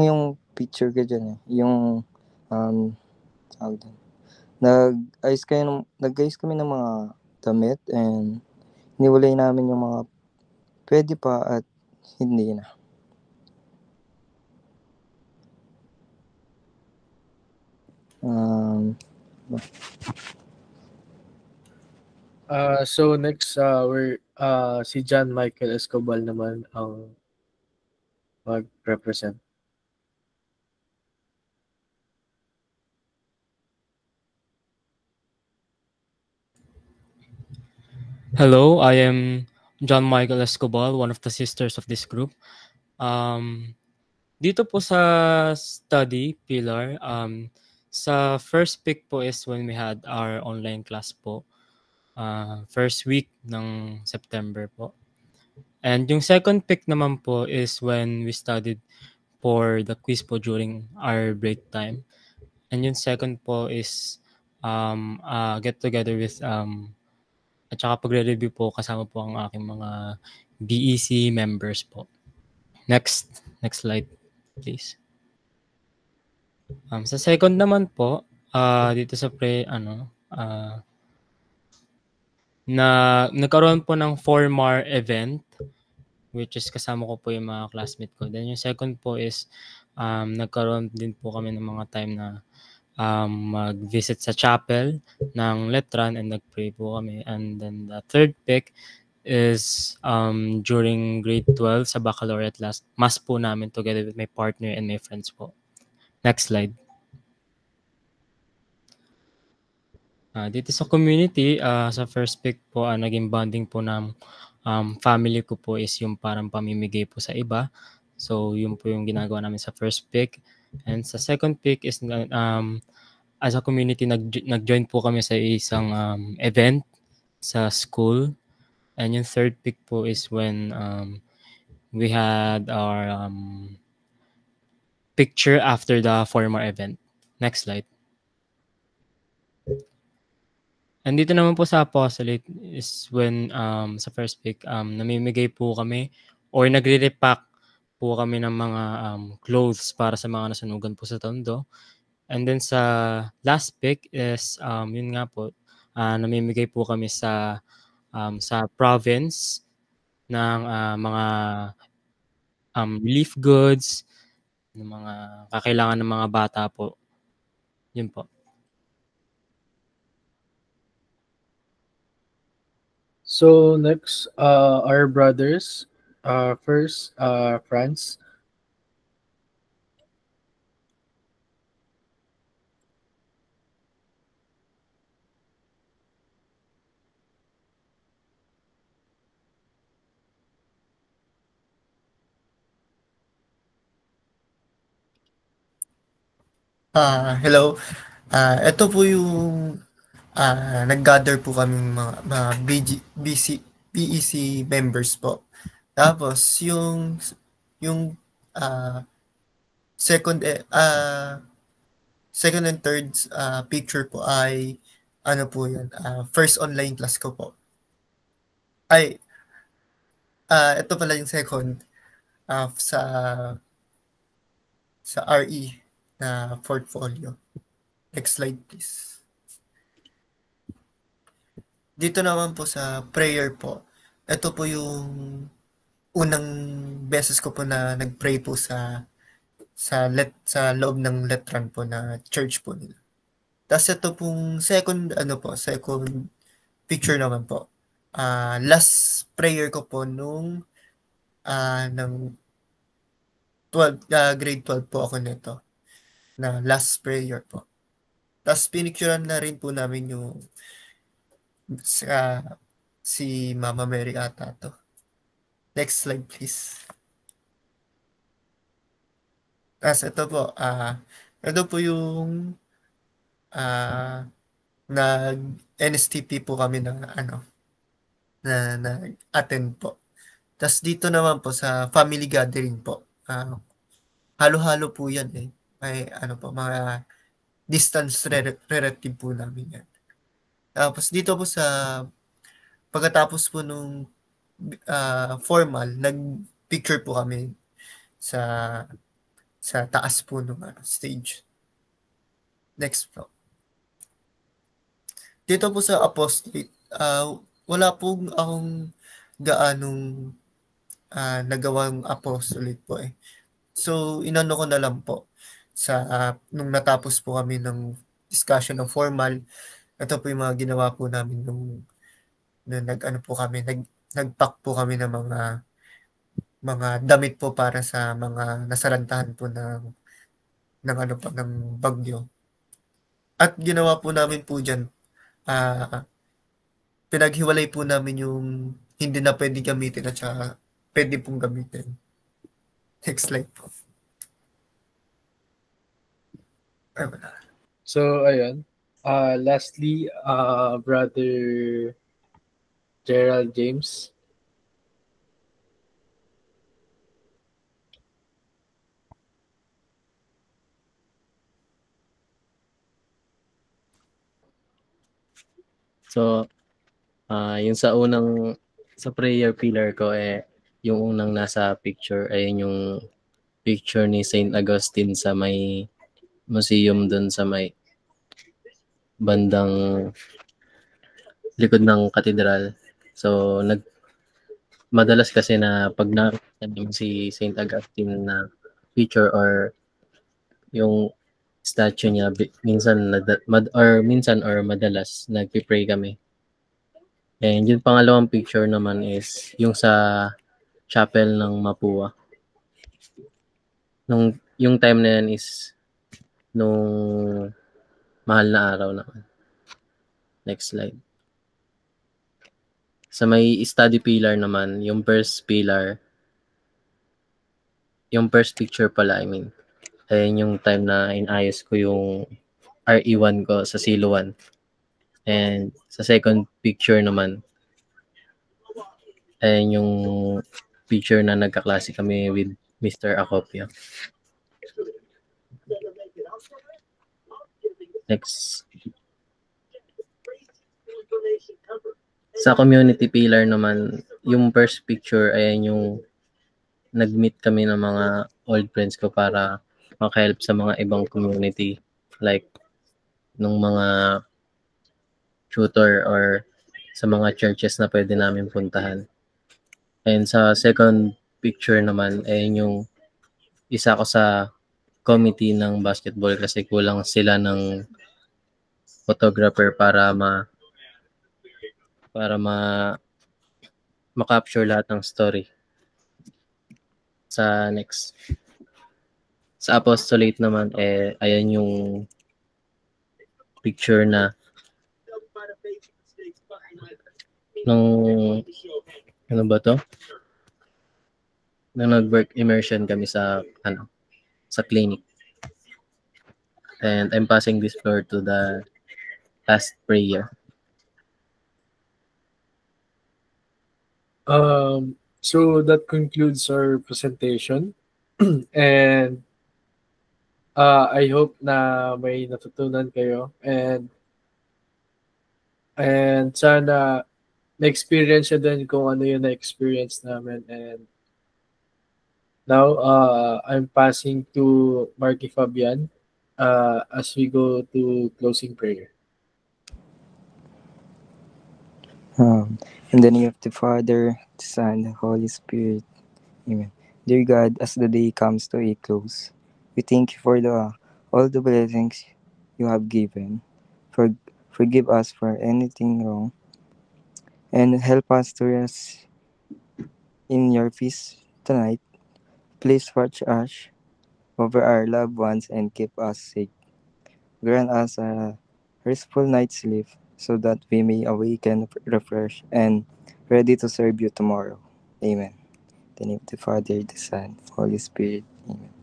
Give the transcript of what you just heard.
yung picture ko diyan, eh, yung, tawag dun, nag-ayos kami ng mga damit and hiniwalay namin yung mga puwede pa at hindi na. Um, So next, si John Michael Escobar naman ang mag-represent. Hello, I am John Michael Escobar, one of the sisters of this group. Dito po sa study pillar, sa first pick po is when we had our online class po, first week ng September po. And yung second pick naman po is when we studied for the quiz po during our break time. And yung second po is get together with at saka pagre-review po kasama po ang aking mga BEC members po. Next slide please. Sa second naman po, dito sa nagkaroon po ng 4-mar event which is kasama ko po yung mga classmate ko. Then yung second po is nagkaroon din po kami ng mga time na mag-visit sa chapel ng Letran and nag-pray po kami. And then the third pick is during grade 12 sa baccalaureate mass po namin together with my partner and my friends po. Next slide. Dito sa community, sa first pick po, naging bonding po ng family ko po is yung parang pamimigay po sa iba. So yun po yung ginagawa namin sa first pick. And sa second pick is as a community, nag-join po kami sa isang event sa school. And yung third pick po is when we had our picture after the former event. Next slide. And dito naman po sa apostolate is when sa first pick, namimigay po kami or nagre-repack po kami ng mga clothes para sa mga nasunugan po sa Tondo. And then sa last pick is yun nga po, namimigay po kami sa province ng mga relief goods, ng mga kakailangan ng mga bata po. Yun po. So next, our brothers, first, Franz. Hello. Ito po yung nag-gather po kaming mga BEC members po. Tapos yung second and third picture po ay ano po yan, first online class ko po. Ay, ito pala yung second sa RE na portfolio. Next slide please. Dito naman po sa prayer po, ito po yung unang beses ko po na nag-pray po sa loob ng Letran po na church po nila. Tapos ito pong second picture naman po. Last prayer ko po nung ng grade 12 po ako nito. Na last prayer po. Tapos pinicturean na rin po namin yung si Mama Mary ata to. Next slide please. Tapos ito po yung nag-NSTP po kami na attend po. Tapos dito naman po sa family gathering po. Halo-halo po yan eh. May mga distance relative po namin yan. Tapos dito po sa pagkatapos po nung formal, nag-picture po kami sa sa taas po ng stage. Next po. Dito po sa apostolate, wala pong akong gaanong nagawang apostolate po eh. So, inano ko na lang po sa nung natapos po kami ng discussion ng formal, ito po yung mga ginawa po namin nung nag-ano po kami, nag-pack po kami ng mga damit po para sa mga nasalantahan po ng ano po, ng bagyo. At ginawa po namin po diyan, pinaghiwalay po namin yung hindi na pwede gamitin at saka pwede pong gamitin. Next slide po. Ay, wala. So, ayun. Lastly, Brother Gerald James. So, yung sa prayer pillar ko yung unang nasa picture ay yung picture ni Saint Augustine sa may museum dun sa may bandang likod ng katedral. So, madalas kasi na pag nakita si Saint Augustine na picture or yung statue niya, minsan or madalas nagpi-pray kami. And yung pangalawang picture naman is yung sa chapel ng Mapua. Yung time na yan is nung mahal na araw naman. Next slide. Sa may study pillar naman, yung first picture pala, ayun yung time na inayos ko yung RE1 ko sa Silo 1. And sa second picture naman, ayun yung picture na nagkaklase kami with Mr. Acopio. Next. Sa community pillar naman, yung first picture, ayan yung nag-meet kami ng mga old friends ko para makahelp sa mga ibang community. Like, nung mga tutor or sa mga churches na pwede namin puntahan. And sa second picture naman, ayan yung isa ko sa committee ng basketball kasi kulang sila ng photographer para ma-capture lahat ng story. Sa next. Sa apostolate naman, ayan yung picture na nung ano ba to? Nung nag-work immersion kami sa clinic. And I'm passing this floor to the last prayer. So that concludes our presentation. And I hope na may natutunan kayo and sana na-experience nyo din kung ano yung na-experience namin. And now, I'm passing to Marky Fabian as we go to closing prayer. In the name of the Father, the Son, the Holy Spirit. Amen. Dear God, as the day comes to a close, we thank you for all the blessings you have given. Forgive us for anything wrong, and help us to rest in your peace tonight. Please watch us over our loved ones and keep us safe. Grant us a restful night's sleep so that we may awaken refreshed and ready to serve you tomorrow. Amen. In the name of the Father, the Son, Holy Spirit. Amen.